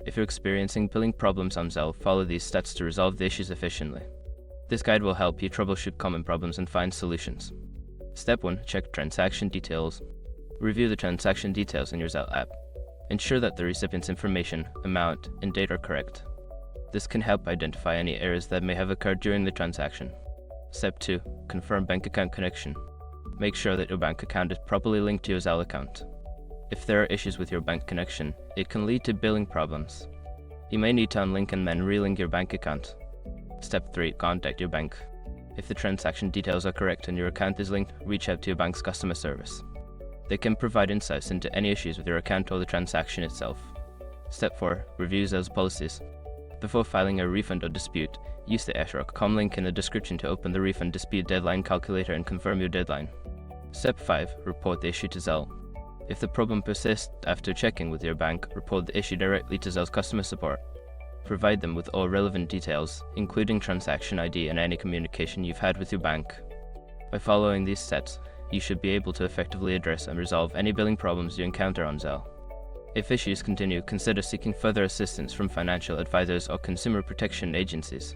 If you're experiencing billing problems on Zelle, follow these steps to resolve the issues efficiently. This guide will help you troubleshoot common problems and find solutions. Step 1. Check transaction details. Review the transaction details in your Zelle app. Ensure that the recipient's information, amount, and date are correct. This can help identify any errors that may have occurred during the transaction. Step 2. Confirm bank account connection. Make sure that your bank account is properly linked to your Zelle account. If there are issues with your bank connection, it can lead to billing problems. You may need to unlink and then relink your bank account. Step 3. Contact your bank. If the transaction details are correct and your account is linked, reach out to your bank's customer service. They can provide insights into any issues with your account or the transaction itself. Step 4. Review Zelle's policies. Before filing a refund or dispute, use the @com link in the description to open the refund dispute deadline calculator and confirm your deadline. Step 5. Report the issue to Zelle. If the problem persists after checking with your bank, report the issue directly to Zelle's customer support. Provide them with all relevant details, including transaction ID and any communication you've had with your bank. By following these steps, you should be able to effectively address and resolve any billing problems you encounter on Zelle. If issues continue, consider seeking further assistance from financial advisors or consumer protection agencies.